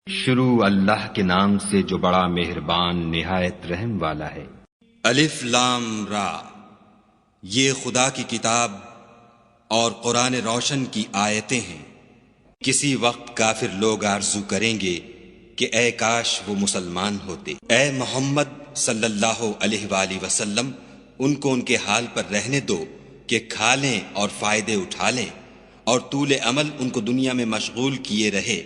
شروع اللہ کے نام سے جو بڑا مہربان نہایت رحم والا ہے۔ الف لام را، یہ خدا کی کتاب اور قرآن روشن کی آیتیں ہیں۔ کسی وقت کافر لوگ آرزو کریں گے کہ اے کاش وہ مسلمان ہوتے۔ اے محمد صلی اللہ علیہ وآلہ وسلم، ان کو ان کے حال پر رہنے دو کہ کھا لیں اور فائدے اٹھا لیں، اور طول عمل ان کو دنیا میں مشغول کیے رہے۔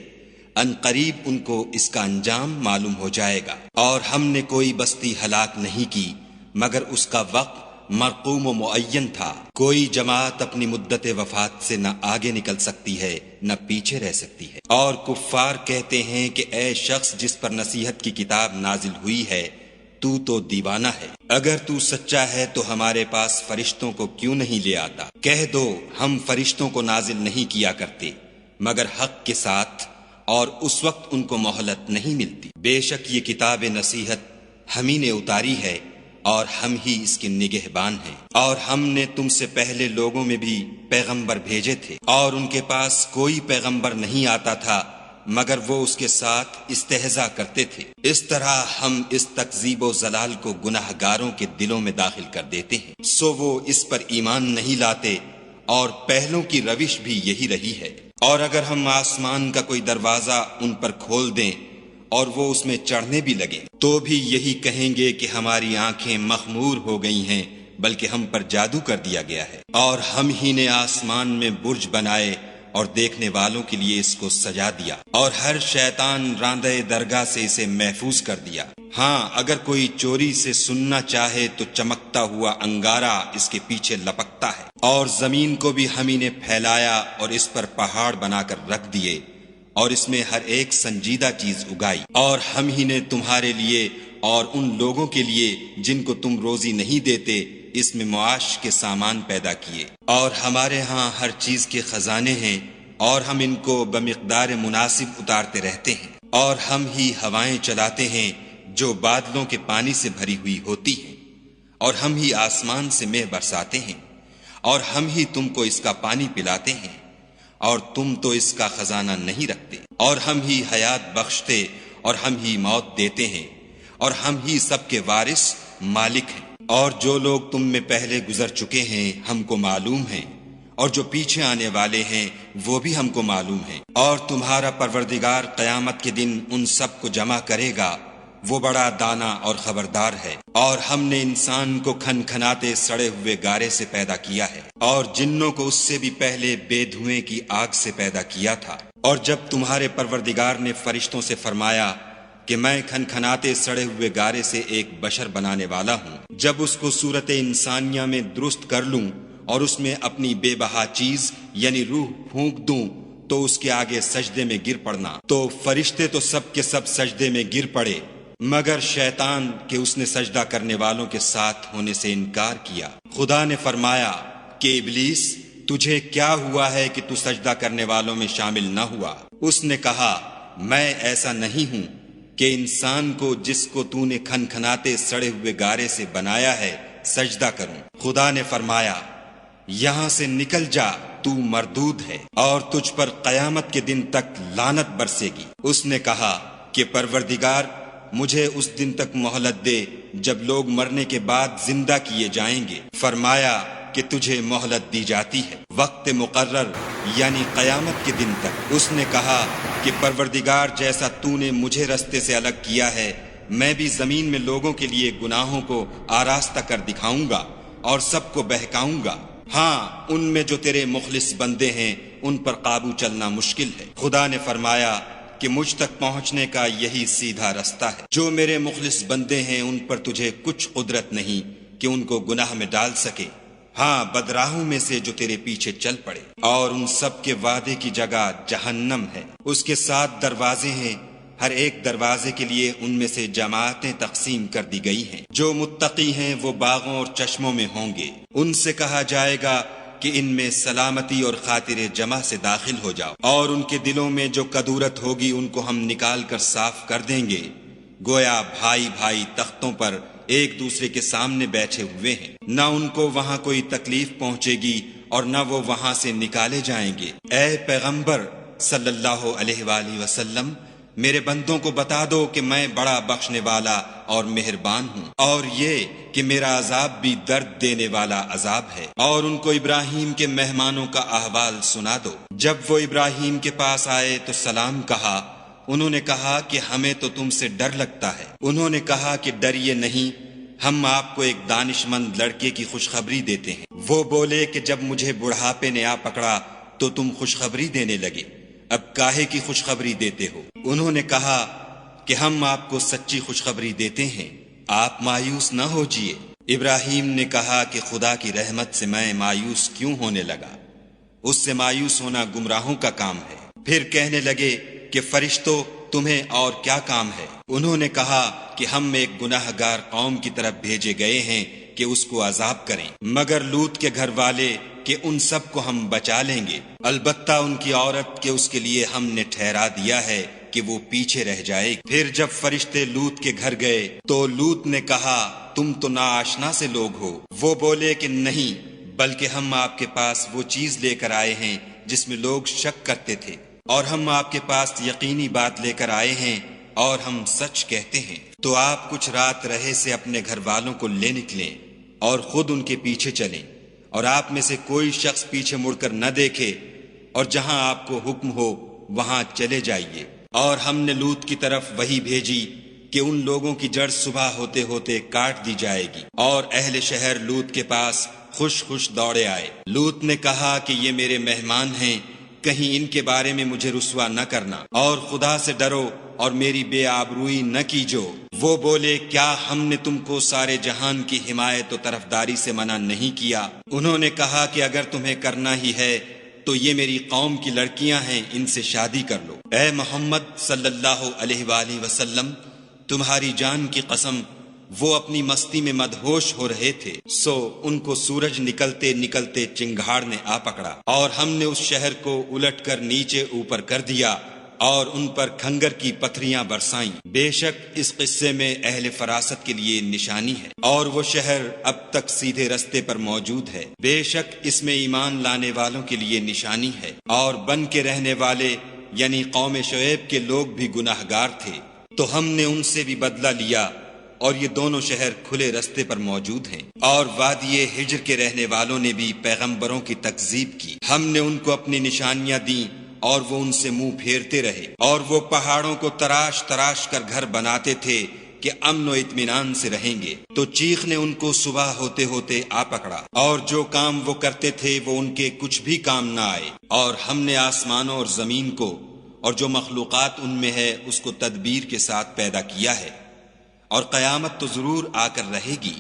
ان قریب ان کو اس کا انجام معلوم ہو جائے گا۔ اور ہم نے کوئی بستی ہلاک نہیں کی مگر اس کا وقت مرقوم و معین تھا۔ کوئی جماعت اپنی مدت وفات سے نہ آگے نکل سکتی ہے نہ پیچھے رہ سکتی ہے۔ اور کفار کہتے ہیں کہ اے شخص جس پر نصیحت کی کتاب نازل ہوئی ہے، تو دیوانہ ہے۔ اگر تو سچا ہے تو ہمارے پاس فرشتوں کو کیوں نہیں لے آتا؟ کہہ دو ہم فرشتوں کو نازل نہیں کیا کرتے مگر حق کے ساتھ، اور اس وقت ان کو مہلت نہیں ملتی۔ بے شک یہ کتاب نصیحت ہم ہی نے اتاری ہے اور ہم ہی اس کے نگہبان ہیں۔ اور ہم نے تم سے پہلے لوگوں میں بھی پیغمبر بھیجے تھے، اور ان کے پاس کوئی پیغمبر نہیں آتا تھا مگر وہ اس کے ساتھ استہزاء کرتے تھے۔ اس طرح ہم اس تکذیب و ضلال کو گناہ گاروں کے دلوں میں داخل کر دیتے ہیں، سو وہ اس پر ایمان نہیں لاتے، اور پہلوں کی روش بھی یہی رہی ہے۔ اور اگر ہم آسمان کا کوئی دروازہ ان پر کھول دیں اور وہ اس میں چڑھنے بھی لگیں تو بھی یہی کہیں گے کہ ہماری آنکھیں مخمور ہو گئی ہیں، بلکہ ہم پر جادو کر دیا گیا ہے۔ اور ہم ہی نے آسمان میں برج بنائے اور دیکھنے والوں کے لیے اس کو سجا دیا، اور ہر شیطان راندہ درگاہ سے اسے محفوظ کر دیا۔ ہاں اگر کوئی چوری سے سننا چاہے تو چمکتا ہوا انگارہ اس کے پیچھے لپکتا ہے۔ اور زمین کو بھی ہم ہی نے پھیلایا اور اس پر پہاڑ بنا کر رکھ دیے، اور اس میں ہر ایک سنجیدہ چیز اگائی۔ اور ہم ہی نے تمہارے لیے اور ان لوگوں کے لیے جن کو تم روزی نہیں دیتے اس میں معاش کے سامان پیدا کیے۔ اور ہمارے ہاں ہر چیز کے خزانے ہیں، اور ہم ان کو بمقدار مناسب اتارتے رہتے ہیں۔ اور ہم ہی ہوائیں چلاتے ہیں جو بادلوں کے پانی سے بھری ہوئی ہوتی ہیں، اور ہم ہی آسمان سے مے برساتے ہیں، اور ہم ہی تم کو اس کا پانی پلاتے ہیں، اور تم تو اس کا خزانہ نہیں رکھتے۔ اور ہم ہی حیات بخشتے اور ہم ہی موت دیتے ہیں، اور ہم ہی سب کے وارث مالک ہیں۔ اور جو لوگ تم میں پہلے گزر چکے ہیں ہم کو معلوم ہیں، اور جو پیچھے آنے والے ہیں وہ بھی ہم کو معلوم ہیں۔ اور تمہارا پروردگار قیامت کے دن ان سب کو جمع کرے گا، وہ بڑا دانا اور خبردار ہے۔ اور ہم نے انسان کو کھن کھناتے سڑے ہوئے گارے سے پیدا کیا ہے، اور جنوں کو اس سے بھی پہلے بے دھوئیں کی آگ سے پیدا کیا تھا۔ اور جب تمہارے پروردگار نے فرشتوں سے فرمایا کہ میں کھن کھناتے سڑے ہوئے گارے سے ایک بشر بنانے والا ہوں، جب اس کو صورت انسانیہ میں درست کر لوں اور اس میں اپنی بے بہا چیز یعنی روح پھونک دوں تو اس کے آگے سجدے میں گر پڑنا، تو فرشتے تو سب کے سب سجدے میں گر پڑے مگر شیطان کہ اس نے سجدہ کرنے والوں کے ساتھ ہونے سے انکار کیا۔ خدا نے فرمایا کہ ابلیس تجھے کیا ہوا ہے کہ تو سجدہ کرنے والوں میں شامل نہ ہوا؟ اس نے کہا میں ایسا نہیں ہوں کہ انسان کو جس کو تو نے کھن کھناتے سڑے ہوئے گارے سے بنایا ہے سجدہ کروں۔ خدا نے فرمایا یہاں سے نکل جا، تو مردود ہے، اور تجھ پر قیامت کے دن تک لعنت برسے گی۔ اس نے کہا کہ پروردگار مجھے اس دن تک مہلت دے جب لوگ مرنے کے بعد زندہ کیے جائیں گے۔ فرمایا کہ تجھے مہلت دی جاتی ہے وقت مقرر یعنی قیامت کے دن تک۔ اس نے کہا کہ پروردگار جیسا تو نے مجھے رستے سے الگ کیا ہے میں بھی زمین میں لوگوں کے لیے گناہوں کو آراستہ کر دکھاؤں گا اور سب کو بہکاؤں گا۔ ہاں ان میں جو تیرے مخلص بندے ہیں ان پر قابو چلنا مشکل ہے۔ خدا نے فرمایا کہ مجھ تک پہنچنے کا یہی سیدھا رستہ ہے۔ جو میرے مخلص بندے ہیں ان پر تجھے کچھ قدرت نہیں کہ ان کو گناہ میں ڈال سکے، ہاں بدراہوں میں سے جو تیرے پیچھے چل پڑے۔ اور ان سب کے وعدے کی جگہ جہنم ہے، اس کے 7 دروازے ہیں، ہر ایک دروازے کے لیے ان میں سے جماعتیں تقسیم کر دی گئی ہیں۔ جو متقی ہیں وہ باغوں اور چشموں میں ہوں گے، ان سے کہا جائے گا کہ ان میں سلامتی اور خاطر جمع سے داخل ہو جاؤ، اور ان کے دلوں میں جو کدورت ہوگی ان کو ہم نکال کر صاف کر دیں گے، گویا بھائی بھائی تختوں پر ایک دوسرے کے سامنے بیٹھے ہوئے ہیں، نہ ان کو وہاں کوئی تکلیف پہنچے گی اور نہ وہ وہاں سے نکالے جائیں گے۔ اے پیغمبر صلی اللہ علیہ وآلہ وسلم، میرے بندوں کو بتا دو کہ میں بڑا بخشنے والا اور مہربان ہوں، اور یہ کہ میرا عذاب بھی درد دینے والا عذاب ہے۔ اور ان کو ابراہیم کے مہمانوں کا احوال سنا دو۔ جب وہ ابراہیم کے پاس آئے تو سلام کہا۔ انہوں نے کہا کہ ہمیں تو تم سے ڈر لگتا ہے۔ انہوں نے کہا کہ ڈریے نہیں، ہم آپ کو ایک دانش مند لڑکے کی خوشخبری دیتے ہیں۔ وہ بولے کہ جب مجھے بڑھاپے نے آ پکڑا تو تم خوشخبری دینے لگے، اب کاہے کی خوشخبری دیتے ہو؟ انہوں نے کہا کہ ہم آپ کو سچی خوشخبری دیتے ہیں، آپ مایوس نہ ہوجیے۔ ابراہیم نے کہا کہ خدا کی رحمت سے میں مایوس کیوں ہونے لگا؟ اس سے مایوس ہونا گمراہوں کا کام ہے۔ پھر کہنے لگے کہ فرشتوں تمہیں اور کیا کام ہے؟ انہوں نے کہا کہ ہم ایک گناہ گار قوم کی طرف بھیجے گئے ہیں کہ اس کو عذاب کریں، مگر لوط کے گھر والے کہ ان سب کو ہم بچا لیں گے، البتہ ان کی عورت کہ اس کے لیے ہم نے ٹھہرا دیا ہے کہ وہ پیچھے رہ جائے گی۔ پھر جب فرشتے لوط کے گھر گئے تو لوط نے کہا تم تو ناآشنا سے لوگ ہو۔ وہ بولے کہ نہیں، بلکہ ہم آپ کے پاس وہ چیز لے کر آئے ہیں جس میں لوگ شک کرتے تھے، اور ہم آپ کے پاس یقینی بات لے کر آئے ہیں اور ہم سچ کہتے ہیں۔ تو آپ کچھ رات رہے سے اپنے گھر والوں کو لے نکلیں اور خود ان کے پیچھے چلیں، اور آپ میں سے کوئی شخص پیچھے مڑ کر نہ دیکھے، اور جہاں آپ کو حکم ہو وہاں چلے جائیے۔ اور ہم نے لوط کی طرف وحی بھیجی کہ ان لوگوں کی جڑ صبح ہوتے ہوتے کاٹ دی جائے گی، اور اہل شہر لوط کے پاس خوش خوش دوڑے آئے۔ لوط نے کہا کہ یہ میرے مہمان ہیں، کہیں ان کے بارے میں مجھے رسوا نہ کرنا، اور خدا سے ڈرو اور میری بے آبروئی نہ کیجو۔ وہ بولے کیا ہم نے تم کو سارے جہان کی حمایت و طرفداری سے منع نہیں کیا؟ انہوں نے کہا کہ اگر تمہیں کرنا ہی ہے تو یہ میری قوم کی لڑکیاں ہیں، ان سے شادی کر لو۔ اے محمد صلی اللہ علیہ وآلہ وسلم، تمہاری جان کی قسم وہ اپنی مستی میں مدہوش ہو رہے تھے، سو ان کو سورج نکلتے نکلتے چنگھاڑ نے آ پکڑا، اور ہم نے اس شہر کو الٹ کر نیچے اوپر کر دیا اور ان پر کھنگر کی پتھریاں برسائیں۔ بے شک اس قصے میں اہل فراست کے لیے نشانی ہے، اور وہ شہر اب تک سیدھے رستے پر موجود ہے۔ بے شک اس میں ایمان لانے والوں کے لیے نشانی ہے، اور بن کے رہنے والے یعنی قوم شعیب کے لوگ بھی گناہ گار تھے، تو ہم نے ان سے بھی بدلہ لیا، اور یہ دونوں شہر کھلے رستے پر موجود ہیں۔ اور وادی ہجر کے رہنے والوں نے بھی پیغمبروں کی تکذیب کی، ہم نے ان کو اپنی نشانیاں دیں اور وہ ان سے منہ پھیرتے رہے، اور وہ پہاڑوں کو تراش تراش کر گھر بناتے تھے کہ امن و اطمینان سے رہیں گے، تو چیخ نے ان کو صبح ہوتے ہوتے آ پکڑا، اور جو کام وہ کرتے تھے وہ ان کے کچھ بھی کام نہ آئے۔ اور ہم نے آسمانوں اور زمین کو اور جو مخلوقات ان میں ہے اس کو تدبیر کے ساتھ پیدا کیا ہے، اور قیامت تو ضرور آ کر رہے گی،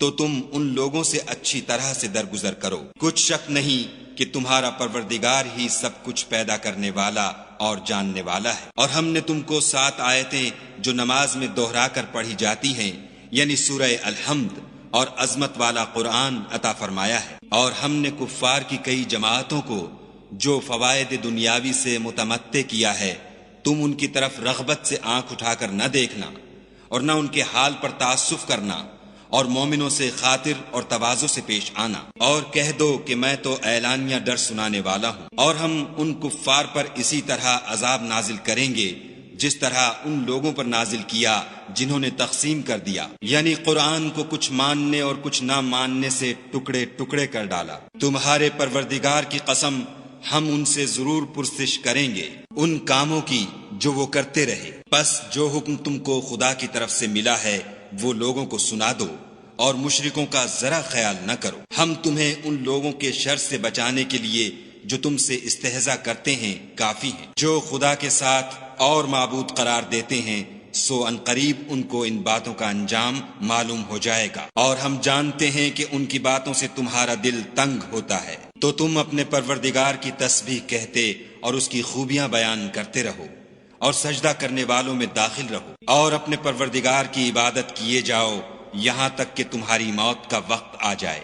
تو تم ان لوگوں سے اچھی طرح سے درگزر کرو۔ کچھ شک نہیں کہ تمہارا پروردگار ہی سب کچھ پیدا کرنے والا اور جاننے والا ہے۔ اور ہم نے تم کو 7 آیتیں جو نماز میں دہرا کر پڑھی جاتی ہیں، یعنی سورہ الحمد اور عظمت والا قرآن عطا فرمایا ہے، اور ہم نے کفار کی کئی جماعتوں کو جو فوائد دنیاوی سے متمتع کیا ہے، تم ان کی طرف رغبت سے آنکھ اٹھا کر نہ دیکھنا، اور نہ ان کے حال پر تعسف کرنا، اور مومنوں سے خاطر اور تواضع سے پیش آنا، اور کہہ دو کہ میں تو اعلانیہ ڈر سنانے والا ہوں، اور ہم ان کفار پر اسی طرح عذاب نازل کریں گے جس طرح ان لوگوں پر نازل کیا جنہوں نے تقسیم کر دیا، یعنی قرآن کو کچھ ماننے اور کچھ نہ ماننے سے ٹکڑے ٹکڑے کر ڈالا۔ تمہارے پروردگار کی قسم ہم ان سے ضرور پرسش کریں گے ان کاموں کی جو وہ کرتے رہے، پس جو حکم تم کو خدا کی طرف سے ملا ہے وہ لوگوں کو سنا دو، اور مشرکوں کا ذرا خیال نہ کرو۔ ہم تمہیں ان لوگوں کے شر سے بچانے کے لیے جو تم سے استہزاء کرتے ہیں کافی ہیں، جو خدا کے ساتھ اور معبود قرار دیتے ہیں، سو ان قریب ان کو ان باتوں کا انجام معلوم ہو جائے گا، اور ہم جانتے ہیں کہ ان کی باتوں سے تمہارا دل تنگ ہوتا ہے، تو تم اپنے پروردگار کی تسبیح کہتے اور اس کی خوبیاں بیان کرتے رہو، اور سجدہ کرنے والوں میں داخل رہو، اور اپنے پروردگار کی عبادت کیے جاؤ یہاں تک کہ تمہاری موت کا وقت آ جائے۔